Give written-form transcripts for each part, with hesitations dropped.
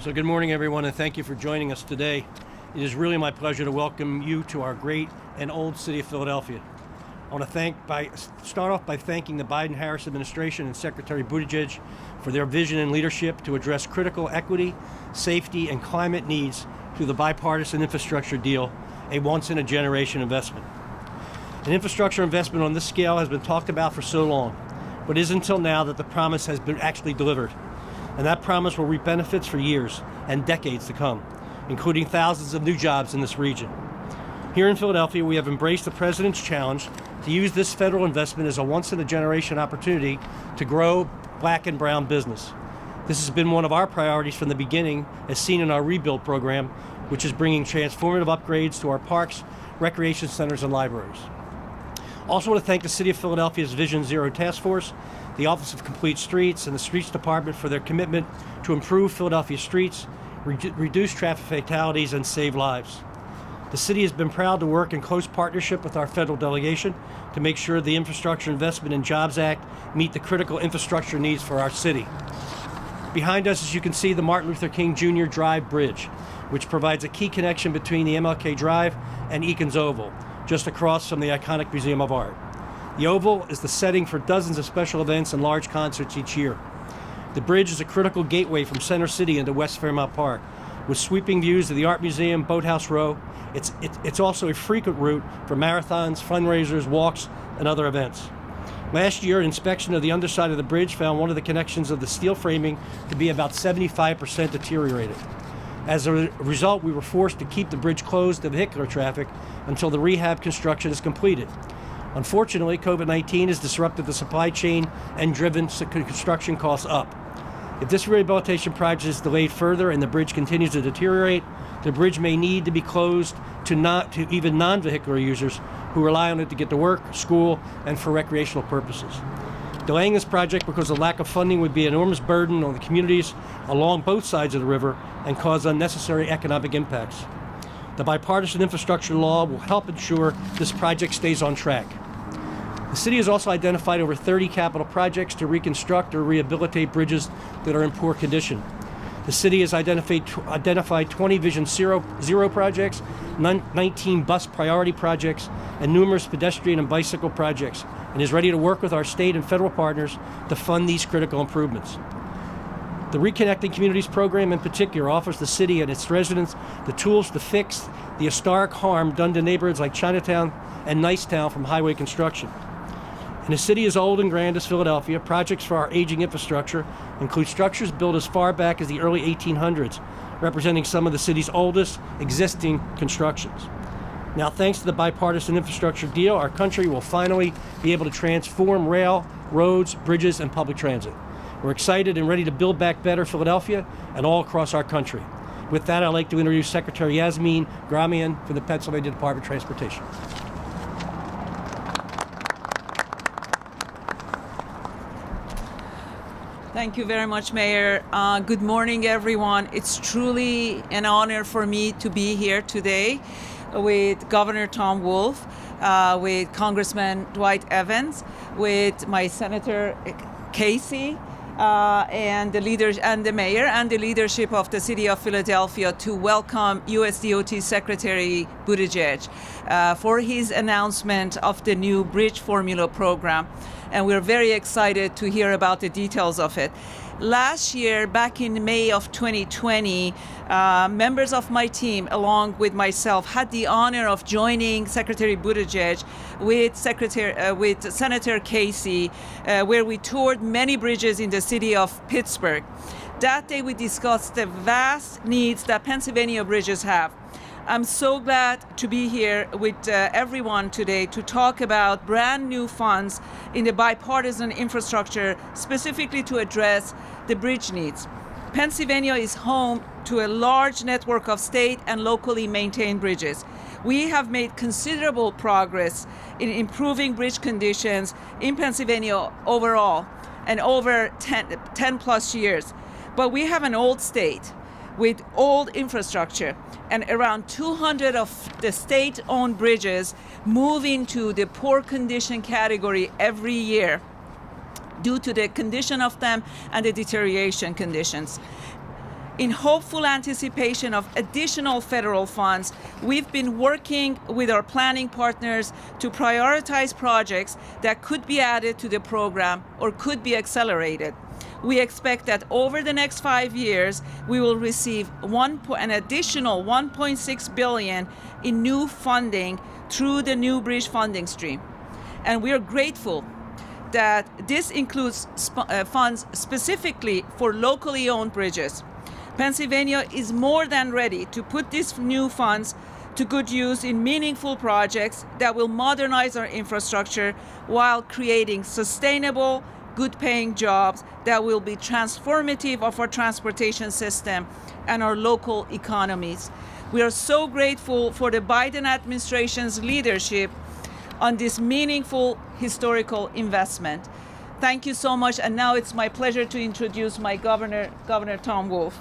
So good morning, everyone, and thank you for joining us today. It is really my pleasure to welcome you to our great and old city of Philadelphia. I want to start off by thanking the Biden-Harris administration and Secretary Buttigieg for their vision and leadership to address critical equity, safety, and climate needs through the Bipartisan Infrastructure Deal, a once-in-a-generation investment. An infrastructure investment on this scale has been talked about for so long, but it isn't until now that the promise has been actually delivered. And that promise will reap benefits for years and decades to come, including thousands of new jobs in this region. Here in Philadelphia, we have embraced the President's challenge to use this federal investment as a once-in-a-generation opportunity to grow Black and brown business. This has been one of our priorities from the beginning, as seen in our rebuild program, which is bringing transformative upgrades to our parks, recreation centers, and libraries. Also want to thank the City of Philadelphia's Vision Zero Task Force, the Office of Complete Streets, and the Streets Department for their commitment to improve Philadelphia streets, reduce traffic fatalities, and save lives. The city has been proud to work in close partnership with our federal delegation to make sure the Infrastructure Investment and Jobs Act meet the critical infrastructure needs for our city. Behind us, as you can see, the Martin Luther King Jr. Drive Bridge, which provides a key connection between the MLK Drive and Eakins Oval, just across from the iconic Museum of Art. The Oval is the setting for dozens of special events and large concerts each year. The bridge is a critical gateway from Center City into West Fairmount Park, with sweeping views of the Art Museum, Boathouse Row. It's also a frequent route for marathons, fundraisers, walks, and other events. Last year, an inspection of the underside of the bridge found one of the connections of the steel framing to be about 75% deteriorated. As a result, we were forced to keep the bridge closed to vehicular traffic until the rehab construction is completed. Unfortunately, COVID-19 has disrupted the supply chain and driven construction costs up. If this rehabilitation project is delayed further and the bridge continues to deteriorate, the bridge may need to be closed to even non-vehicular users who rely on it to get to work, school, and for recreational purposes. Delaying this project because of lack of funding would be an enormous burden on the communities along both sides of the river and cause unnecessary economic impacts. The Bipartisan Infrastructure Law will help ensure this project stays on track. The city has also identified over 30 capital projects to reconstruct or rehabilitate bridges that are in poor condition. The city has identified 20 Vision Zero projects, 19 bus priority projects, and numerous pedestrian and bicycle projects, and is ready to work with our state and federal partners to fund these critical improvements. The Reconnecting Communities program in particular offers the city and its residents the tools to fix the historic harm done to neighborhoods like Chinatown and Nicetown from highway construction. In a city as old and grand as Philadelphia, projects for our aging infrastructure include structures built as far back as the early 1800s, representing some of the city's oldest existing constructions. Now, thanks to the Bipartisan Infrastructure Deal, our country will finally be able to transform rail, roads, bridges, and public transit. We're excited and ready to build back better Philadelphia and all across our country. With that, I'd like to introduce Secretary Yasmin Gramian from the Pennsylvania Department of Transportation. Thank you very much, Mayor. Good morning, everyone. It's truly an honor for me to be here today with Governor Tom Wolf, with Congressman Dwight Evans, with my Senator Casey, and the leaders and the mayor and the leadership of the city of Philadelphia to welcome USDOT Secretary Buttigieg for his announcement of the new Bridge Formula program. And we're very excited to hear about the details of it. Last year, back in May of 2020, members of my team, along with myself, had the honor of joining Secretary Buttigieg with Senator Casey, where we toured many bridges in the city of Pittsburgh. That day, we discussed the vast needs that Pennsylvania bridges have. I'm so glad to be here with everyone today to talk about brand new funds in the bipartisan infrastructure, specifically to address the bridge needs. Pennsylvania is home to a large network of state and locally maintained bridges. We have made considerable progress in improving bridge conditions in Pennsylvania overall and over 10 plus years. But we have an old state with old infrastructure, and around 200 of the state-owned bridges move into the poor condition category every year due to the condition of them and the deterioration conditions. In hopeful anticipation of additional federal funds, we've been working with our planning partners to prioritize projects that could be added to the program or could be accelerated. We expect that over the next 5 years, we will receive an additional $1.6 billion in new funding through the new bridge funding stream. And we are grateful that this includes funds specifically for locally owned bridges. Pennsylvania is more than ready to put these new funds to good use in meaningful projects that will modernize our infrastructure while creating sustainable, good-paying jobs that will be transformative of our transportation system and our local economies. We are so grateful for the Biden administration's leadership on this meaningful historical investment. Thank you so much, and now it's my pleasure to introduce my governor, Governor Tom Wolf.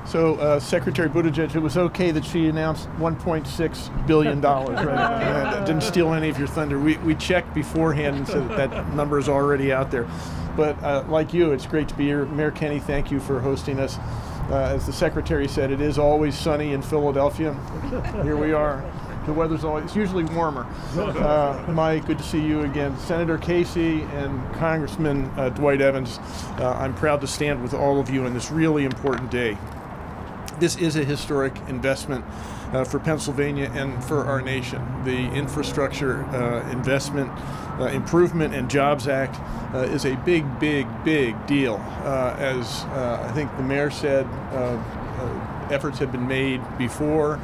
So, Secretary Buttigieg, it was okay that she announced $1.6 billion, right? Didn't steal any of your thunder. We checked beforehand and said that number is already out there. But like you, it's great to be here. Mayor Kenney, thank you for hosting us. As the Secretary said, it is always sunny in Philadelphia. Here we are. The weather's always, it's usually warmer. Mike, good to see you again. Senator Casey and Congressman Dwight Evans, I'm proud to stand with all of you on this really important day. This is a historic investment for Pennsylvania and for our nation. The Infrastructure Investment Improvement and Jobs Act is a big, big, big deal. As I think the mayor said, efforts have been made before,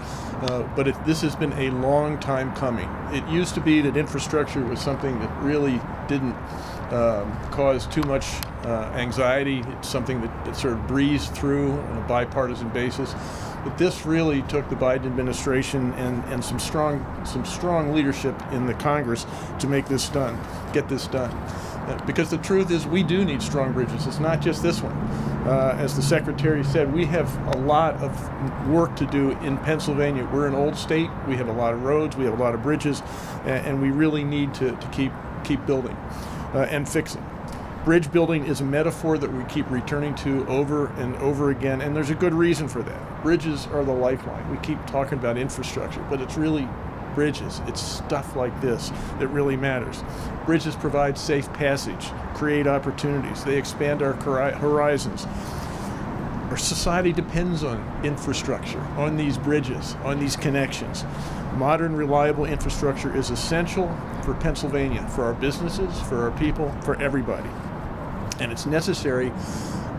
but this has been a long time coming. It used to be that infrastructure was something that really didn't cause too much anxiety. It's something that sort of breezed through on a bipartisan basis. But this really took the Biden administration and some strong leadership in the Congress to make this done, get this done. Because the truth is, we do need strong bridges. It's not just this one. As the Secretary said, we have a lot of work to do in Pennsylvania. We're an old state. We have a lot of roads. We have a lot of bridges, and we really need to keep building and fixing. Bridge building is a metaphor that we keep returning to over and over again, and there's a good reason for that. Bridges are the lifeline. We keep talking about infrastructure, but it's really bridges. It's stuff like this that really matters. Bridges provide safe passage, create opportunities. They expand our horizons. Our society depends on infrastructure, on these bridges, on these connections. Modern, reliable infrastructure is essential for Pennsylvania, for our businesses, for our people, for everybody. And it's necessary.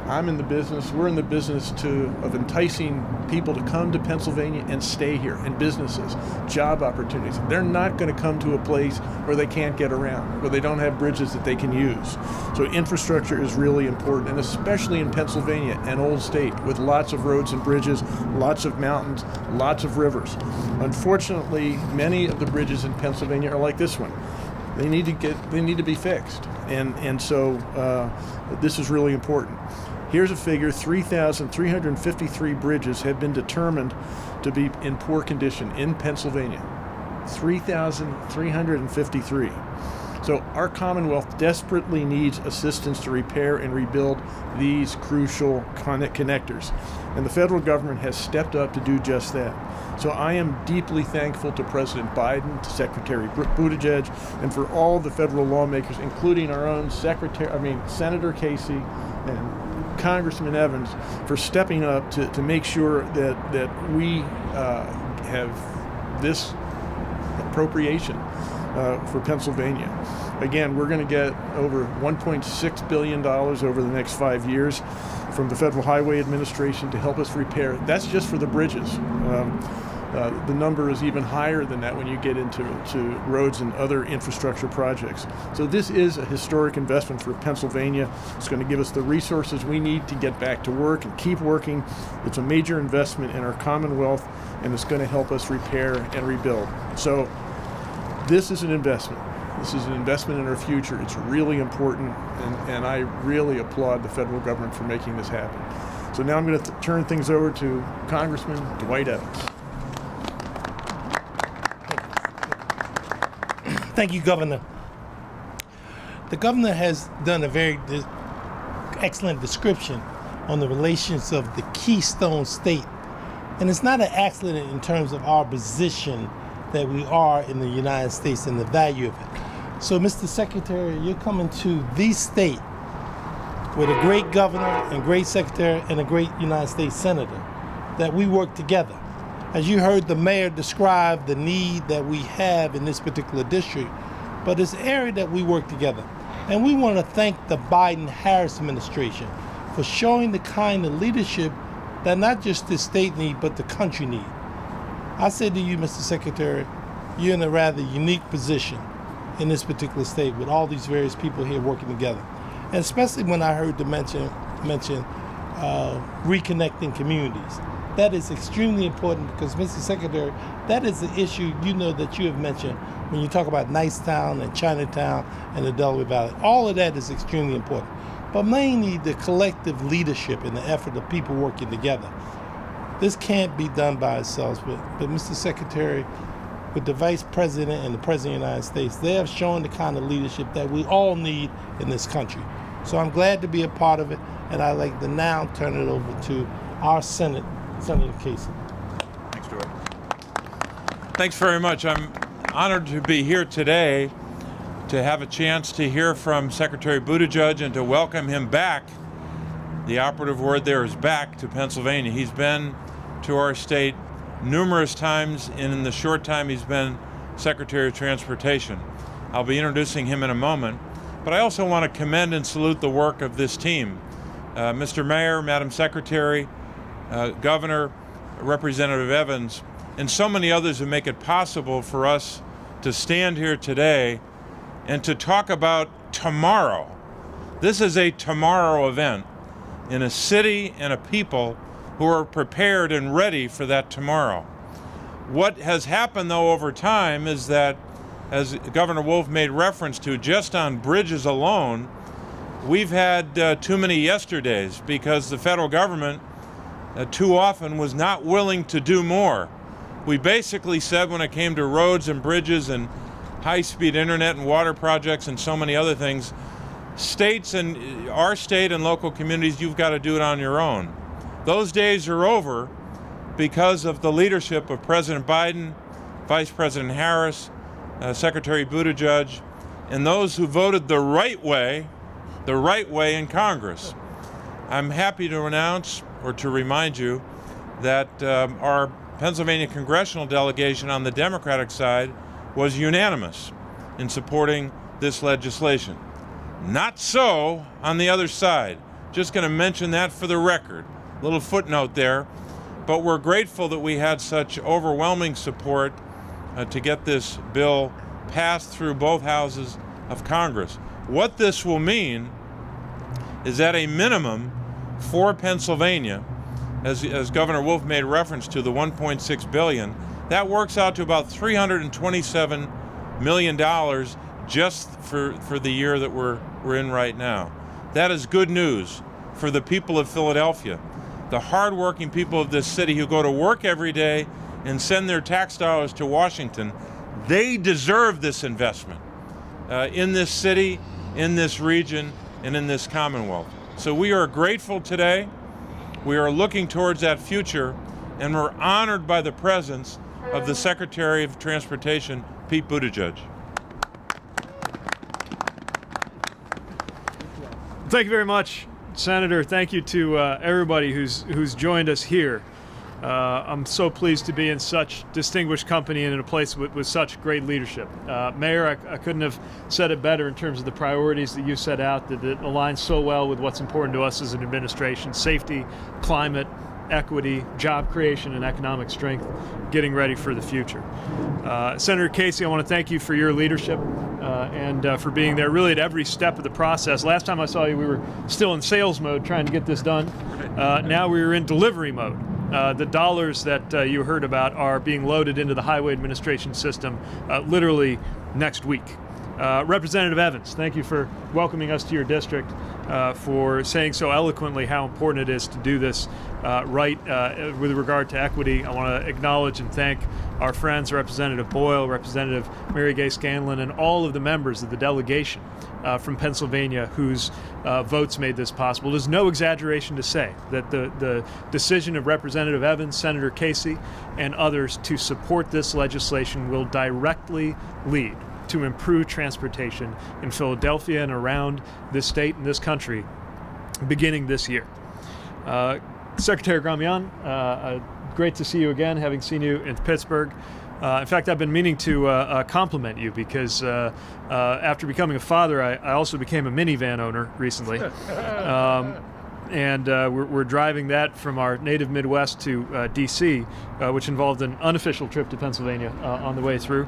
I'm in the business, we're in the business of enticing people to come to Pennsylvania and stay here, and businesses, job opportunities. They're not going to come to a place where they can't get around, where they don't have bridges that they can use. So infrastructure is really important, and especially in Pennsylvania, an old state with lots of roads and bridges, lots of mountains, lots of rivers. Unfortunately, many of the bridges in Pennsylvania are like this one. They need to be fixed, and so this is really important. Here's a figure: 3,353 bridges have been determined to be in poor condition in Pennsylvania. 3,353. So our Commonwealth desperately needs assistance to repair and rebuild these crucial connectors, and the federal government has stepped up to do just that. So I am deeply thankful to President Biden, to Secretary Buttigieg, and for all the federal lawmakers, including our own Senator Casey and Congressman Evans, for stepping up to make sure that we have this appropriation for Pennsylvania. Again, we're going to get over $1.6 billion over the next 5 years from the Federal Highway Administration to help us repair. That's just for the bridges. The number is even higher than that when you get into roads and other infrastructure projects. So this is a historic investment for Pennsylvania. It's going to give us the resources we need to get back to work and keep working. It's a major investment in our Commonwealth, and it's going to help us repair and rebuild. So this is an investment. This is an investment in our future. It's really important, and I really applaud the federal government for making this happen. So now I'm going to turn things over to Congressman Dwight Evans. Thank you, Governor. the governor has done a very excellent description on the relations of the Keystone State. And it's not an accident in terms of our position that we are in the United States and the value of it. So, Mr. Secretary, you're coming to the state with a great governor and great secretary and a great United States senator that we work together. As you heard the mayor describe the need that we have in this particular district, but it's an area that we work together. And we want to thank the Biden-Harris administration for showing the kind of leadership that not just the state need, but the country need. I said to you, Mr. Secretary, you're in a rather unique position in this particular state with all these various people here working together. And especially when I heard the mention reconnecting communities. That is extremely important because, Mr. Secretary, that is the issue that you have mentioned when you talk about Nicetown and Chinatown and the Delaware Valley. All of that is extremely important. But mainly the collective leadership and the effort of people working together. This can't be done by ourselves, but Mr. Secretary, with the Vice President and the President of the United States, they have shown the kind of leadership that we all need in this country. So I'm glad to be a part of it, and I'd like to now turn it over to our Senator Casey. Thanks, George. Thanks very much. I'm honored to be here today to have a chance to hear from Secretary Buttigieg and to welcome him back. The operative word there is back to Pennsylvania. He's been to our state numerous times, and in the short time he's been Secretary of Transportation. I'll be introducing him in a moment, but I also want to commend and salute the work of this team. Mr. Mayor, Madam Secretary, Governor, Representative Evans, and so many others who make it possible for us to stand here today and to talk about tomorrow. This is a tomorrow event in a city and a people who are prepared and ready for that tomorrow. What has happened, though, over time is that, as Governor Wolf made reference to, just on bridges alone, we've had too many yesterdays because the federal government too often was not willing to do more. We basically said when it came to roads and bridges and high-speed internet and water projects and so many other things, states and our state and local communities, you've got to do it on your own. Those days are over because of the leadership of President Biden, Vice President Harris, Secretary Buttigieg, and those who voted the right way in Congress. I'm happy to announce or to remind you that our Pennsylvania congressional delegation on the Democratic side was unanimous in supporting this legislation. Not so on the other side. Just going to mention that for the record. Little footnote there. But we're grateful that we had such overwhelming support to get this bill passed through both houses of Congress. What this will mean is at a minimum for Pennsylvania, as Governor Wolf made reference to, the $1.6 billion, that works out to about $327 million just for the year that we're in right now. That is good news for the people of Philadelphia, the hardworking people of this city who go to work every day and send their tax dollars to Washington. They deserve this investment in this city, in this region, and in this commonwealth. So we are grateful today. We are looking towards that future, and we're honored by the presence of the Secretary of Transportation, Pete Buttigieg. Thank you very much, Senator. Thank you to everybody who's joined us here. I'm so pleased to be in such distinguished company and in a place with such great leadership. Mayor, I couldn't have said it better in terms of the priorities that you set out that align so well with what's important to us as an administration: safety, climate, equity, job creation, and economic strength, getting ready for the future. Senator Casey, I want to thank you for your leadership and for being there really at every step of the process. Last time I saw you, we were still in sales mode trying to get this done. Now we're in delivery mode. The dollars that you heard about are being loaded into the Highway Administration system literally next week. Representative Evans, thank you for welcoming us to your district, for saying so eloquently how important it is to do this right with regard to equity. I want to acknowledge and thank our friends, Representative Boyle, Representative Mary Gay Scanlon, and all of the members of the delegation from Pennsylvania whose votes made this possible. It is no exaggeration to say that the decision of Representative Evans, Senator Casey, and others to support this legislation will directly lead to improved transportation in Philadelphia and around this state and this country beginning this year. Secretary Gramian, great to see you again, having seen you in Pittsburgh. In fact, I've been meaning to compliment you because after becoming a father, I also became a minivan owner recently. And we're driving that from our native Midwest to D.C., which involved an unofficial trip to Pennsylvania on the way through.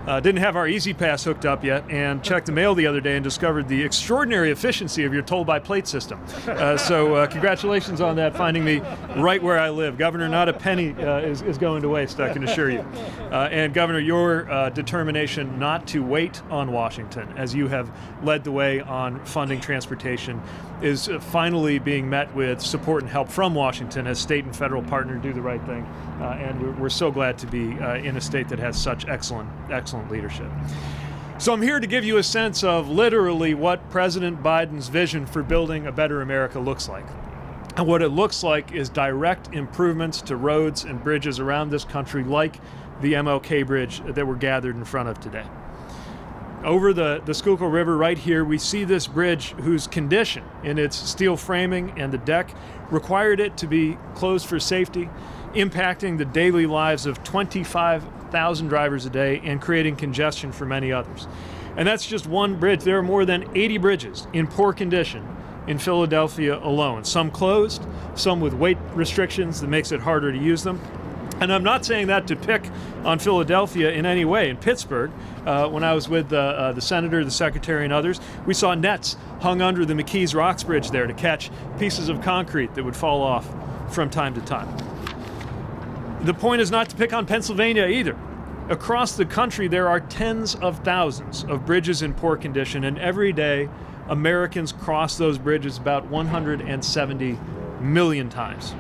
Didn't have our Easy Pass hooked up yet, and checked the mail the other day and discovered the extraordinary efficiency of your toll-by-plate system. So congratulations on that, finding me right where I live. Governor, not a penny is going to waste, I can assure you. And Governor, your determination not to wait on Washington, as you have led the way on funding transportation, is finally being met with support and help from Washington as state and federal partners do the right thing. And we're so glad to be in a state that has such excellent leadership. So I'm here to give you a sense of literally what President Biden's vision for building a better America looks like. And what it looks like is direct improvements to roads and bridges around this country, like the MLK Bridge that we're gathered in front of today. Over the Schuylkill River right here, we see this bridge whose condition in its steel framing and the deck required it to be closed for safety, impacting the daily lives of 25,000 drivers a day and creating congestion for many others. And that's just one bridge. There are more than 80 bridges in poor condition in Philadelphia alone. Some closed, some with weight restrictions that makes it harder to use them. And I'm not saying that to pick on Philadelphia in any way. In Pittsburgh, when I was with the senator, the secretary, and others, we saw nets hung under the McKees Rocks Bridge there to catch pieces of concrete that would fall off from time to time. The point is not to pick on Pennsylvania either. Across the country, there are tens of thousands of bridges in poor condition, and every day, Americans cross those bridges about 170 million times.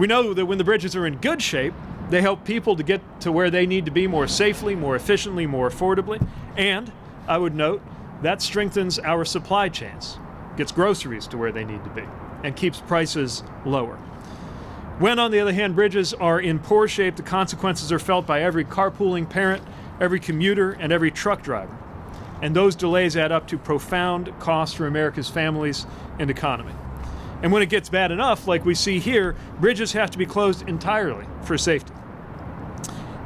We know that when the bridges are in good shape, they help people to get to where they need to be more safely, more efficiently, more affordably. And I would note that strengthens our supply chains, gets groceries to where they need to be, and keeps prices lower. When, on the other hand, bridges are in poor shape, the consequences are felt by every carpooling parent, every commuter, and every truck driver. And those delays add up to profound costs for America's families and economy. And when it gets bad enough, like we see here, bridges have to be closed entirely for safety.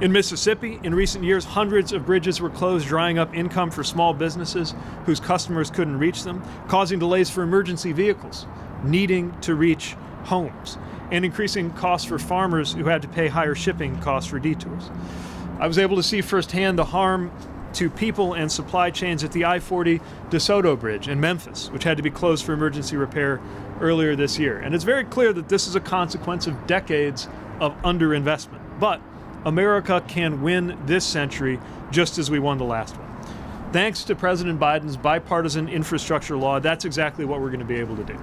In Mississippi, in recent years, hundreds of bridges were closed, drying up income for small businesses whose customers couldn't reach them, causing delays for emergency vehicles needing to reach homes, and increasing costs for farmers who had to pay higher shipping costs for detours. I was able to see firsthand the harm to people and supply chains at the I-40 DeSoto Bridge in Memphis, which had to be closed for emergency repair earlier this year. And it's very clear that this is a consequence of decades of underinvestment. But America can win this century just as we won the last one. Thanks to President Biden's Bipartisan Infrastructure Law, that's exactly what we're going to be able to do.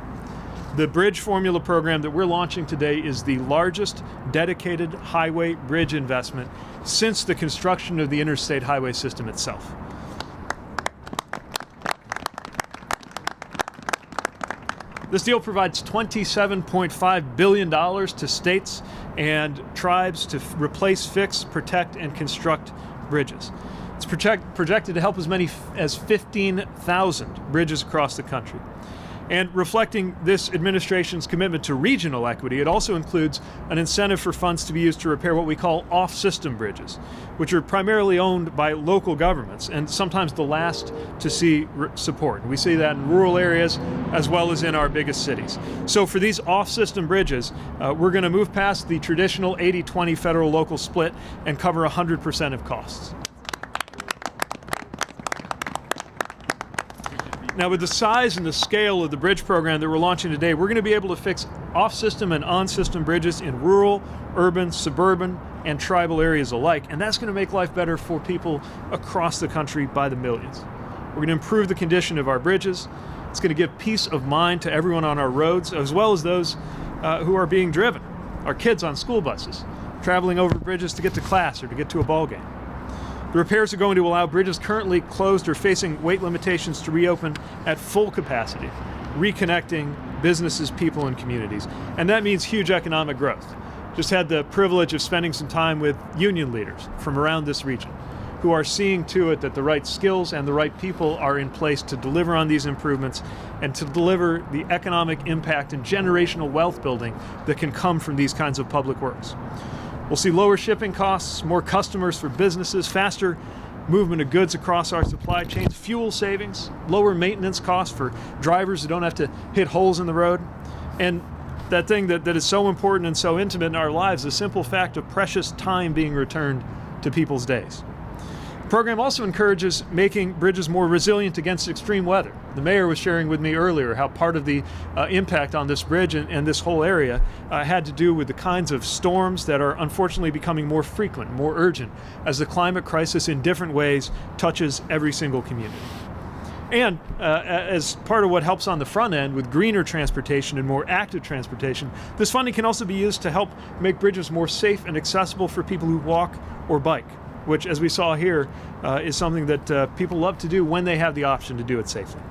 The Bridge Formula program that we're launching today is the largest dedicated highway bridge investment since the construction of the interstate highway system itself. This deal provides $27.5 billion to states and tribes to replace, fix, protect, and construct bridges. It's projected to help as many as 15,000 bridges across the country. And reflecting this administration's commitment to regional equity, it also includes an incentive for funds to be used to repair what we call off-system bridges, which are primarily owned by local governments and sometimes the last to see support. We see that in rural areas as well as in our biggest cities. So for these off-system bridges, we're going to move past the traditional 80-20 federal-local split and cover 100% of costs. Now, with the size and the scale of the bridge program that we're launching today, we're going to be able to fix off-system and on-system bridges in rural, urban, suburban, and tribal areas alike, and that's going to make life better for people across the country by the millions. We're going to improve the condition of our bridges. It's going to give peace of mind to everyone on our roads, as well as those who are being driven, our kids on school buses, traveling over bridges to get to class or to get to a ball game. The repairs are going to allow bridges currently closed or facing weight limitations to reopen at full capacity, reconnecting businesses, people, and communities. And that means huge economic growth. Just had the privilege of spending some time with union leaders from around this region who are seeing to it that the right skills and the right people are in place to deliver on these improvements and to deliver the economic impact and generational wealth building that can come from these kinds of public works. We'll see lower shipping costs, more customers for businesses, faster movement of goods across our supply chains, fuel savings, lower maintenance costs for drivers who don't have to hit holes in the road, and that thing that is so important and so intimate in our lives, the simple fact of precious time being returned to people's days. The program also encourages making bridges more resilient against extreme weather. The mayor was sharing with me earlier how part of the impact on this bridge and this whole area had to do with the kinds of storms that are unfortunately becoming more frequent, more urgent, as the climate crisis in different ways touches every single community. And as part of what helps on the front end with greener transportation and more active transportation, this funding can also be used to help make bridges more safe and accessible for people who walk or bike, which, as we saw here, is something that people love to do when they have the option to do it safely.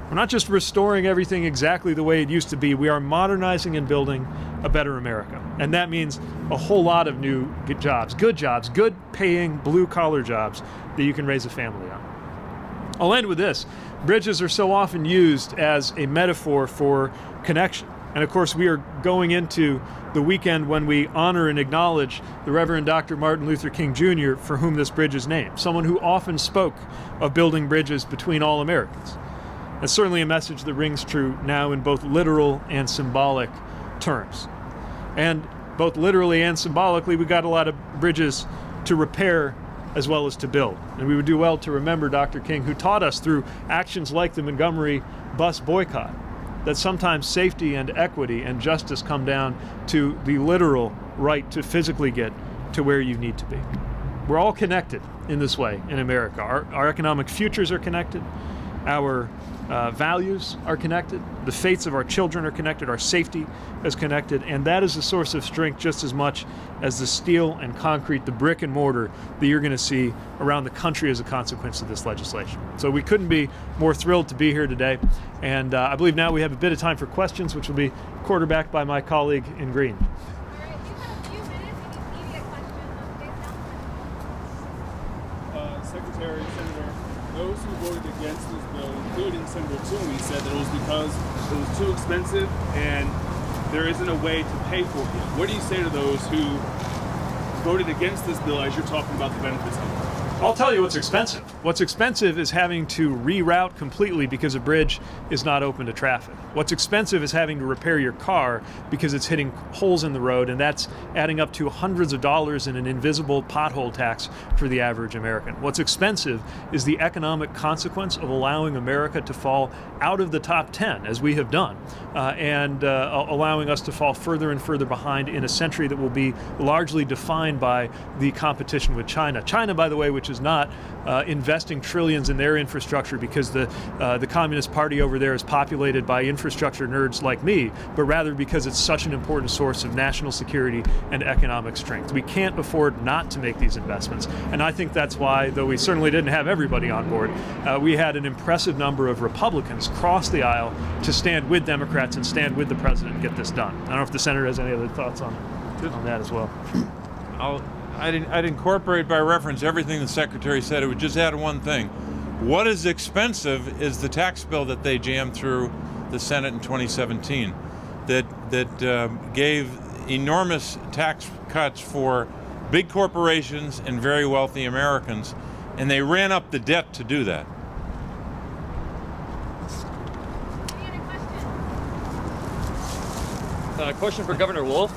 We're not just restoring everything exactly the way it used to be, we are modernizing and building a better America. And that means a whole lot of new jobs, good paying blue-collar jobs that you can raise a family on. I'll end with this. Bridges are so often used as a metaphor for connection. And of course, we are going into the weekend when we honor and acknowledge the Reverend Dr. Martin Luther King Jr., for whom this bridge is named, someone who often spoke of building bridges between all Americans. It's certainly a message that rings true now in both literal and symbolic terms. And both literally and symbolically, we got a lot of bridges to repair as well as to build. And we would do well to remember Dr. King, who taught us through actions like the Montgomery bus boycott that sometimes safety and equity and justice come down to the literal right to physically get to where you need to be. We're all connected in this way in America. Our economic futures are connected. Our values are connected. The fates of our children are connected. Our safety is connected. And that is a source of strength just as much as the steel and concrete, the brick and mortar that you're going to see around the country as a consequence of this legislation. So we couldn't be more thrilled to be here today. And I believe now we have a bit of time for questions, which will be quarterbacked by my colleague in green. All right, you have a few minutes if you need a question on today's announcement. Secretary, Senator, those who voted against this bill, including Senator Toomey, said that it was because it was too expensive and there isn't a way to pay for it. What do you say to those who voted against this bill as you're talking about the benefits of it? I'll tell you what's expensive. What's expensive is having to reroute completely because a bridge is not open to traffic. What's expensive is having to repair your car because it's hitting holes in the road, and that's adding up to hundreds of dollars in an invisible pothole tax for the average American. What's expensive is the economic consequence of allowing America to fall out of the top 10, as we have done, and allowing us to fall further and further behind in a century that will be largely defined by the competition with China. China, by the way, which is not investing trillions in their infrastructure because the Communist Party over there is populated by infrastructure nerds like me, but rather because it's such an important source of national security and economic strength. We can't afford not to make these investments. And I think that's why, though we certainly didn't have everybody on board, we had an impressive number of Republicans cross the aisle to stand with Democrats and stand with the president and get this done. I don't know if the senator has any other thoughts on that as well. I'd incorporate by reference everything the Secretary said. It would just add one thing. What is expensive is the tax bill that they jammed through the Senate in 2017 that gave enormous tax cuts for big corporations and very wealthy Americans, and they ran up the debt to do that. Any other questions? Question for Governor Wolf.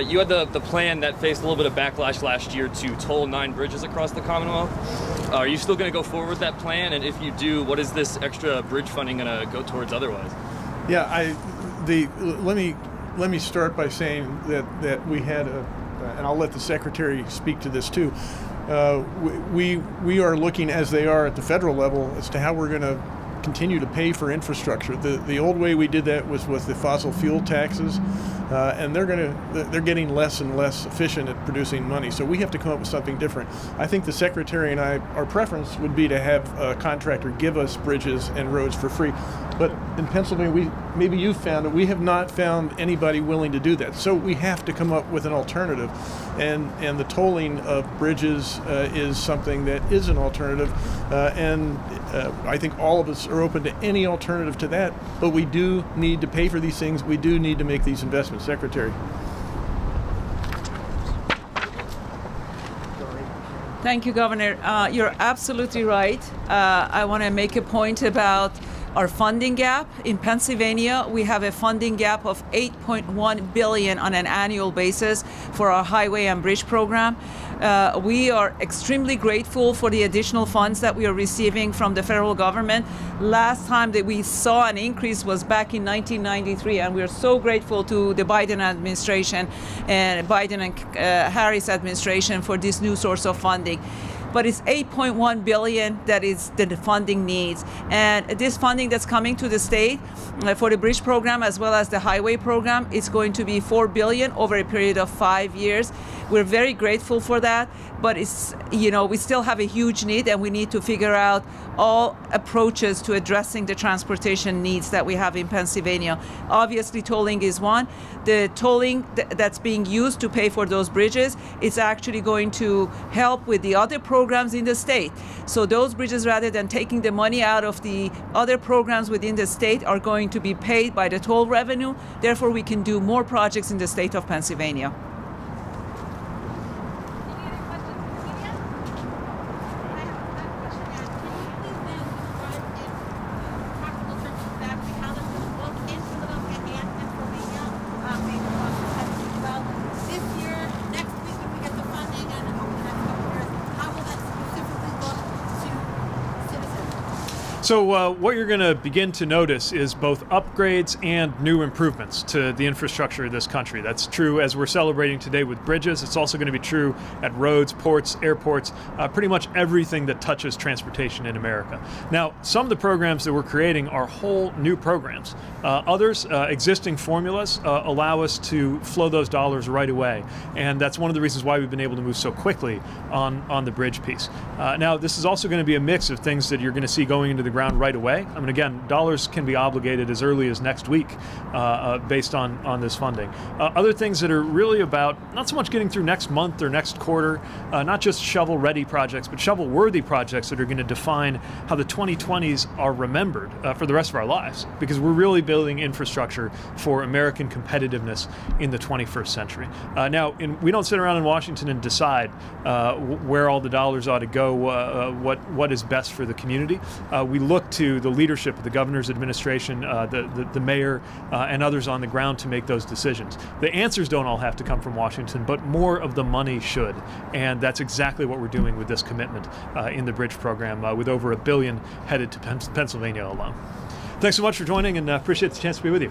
You had the plan that faced a little bit of backlash last year to toll 9 bridges across the Commonwealth. Are you still going to go forward with that plan? And if you do, what is this extra bridge funding going to go towards otherwise? Yeah, let me start by saying that we had and I'll let the Secretary speak to this too. We are looking, as they are at the federal level, as to how we're going to continue to pay for infrastructure. The old way we did that was with the fossil fuel taxes, and they're getting less and less efficient at producing money. So we have to come up with something different. I think the Secretary and I, our preference would be to have a contractor give us bridges and roads for free. But in Pennsylvania, maybe you've found it, we have not found anybody willing to do that. So we have to come up with an alternative. And the tolling of bridges is something that is an alternative. And I think all of us are open to any alternative to that. But we do need to pay for these things. We do need to make these investments. Secretary. Thank you, Governor. You're absolutely right. I want to make a point about our funding gap. In Pennsylvania, we have a funding gap of $8.1 billion on an annual basis for our highway and bridge program. We are extremely grateful for the additional funds that we are receiving from the federal government. Last time that we saw an increase was back in 1993, and we are so grateful to the Biden administration and Biden and Harris administration for this new source of funding. But it's $8.1 billion that is the funding needs. And this funding that's coming to the state for the bridge program as well as the highway program is going to be $4 billion over a period of 5 years. We're very grateful for that, but it's, we still have a huge need, and we need to figure out all approaches to addressing the transportation needs that we have in Pennsylvania. Obviously, tolling is one. The tolling that's being used to pay for those bridges is actually going to help with the other programs in the state. So those bridges, rather than taking the money out of the other programs within the state, are going to be paid by the toll revenue. Therefore, we can do more projects in the state of Pennsylvania. Any other questions from the media? I have a question to ask. Can you please then describe in practical terms exactly how this will look in Philadelphia and Pennsylvania? Maybe well, this year, next week, if we get the funding, and over the next couple of years, how will that specifically look to citizens? So what you're going to begin to notice is both upgrades and new improvements to the infrastructure of this country. That's true as we're celebrating today with bridges. It's also going to be true at roads, ports, airports, pretty much everything that touches transportation in America. Now, some of the programs that we're creating are whole new programs. Others, existing formulas, allow us to flow those dollars right away. And that's one of the reasons why we've been able to move so quickly on the bridge piece. Now, this is also going to be a mix of things that you're going to see going into the ground right away. I mean, again, dollars can be obligated as early as next week based on this funding. Other things that are really about not so much getting through next month or next quarter, not just shovel-ready projects, but shovel-worthy projects that are going to define how the 2020s are remembered for the rest of our lives, because we're really building infrastructure for American competitiveness in the 21st century. Now, we don't sit around in Washington and decide where all the dollars ought to go, what is best for the community. We look to the leadership of the governor's administration, the mayor, and others on the ground to make those decisions. The answers don't all have to come from Washington, but more of the money should. And that's exactly what we're doing with this commitment in the bridge program, with over $1 billion headed to Pennsylvania alone. Thanks so much for joining, and appreciate the chance to be with you.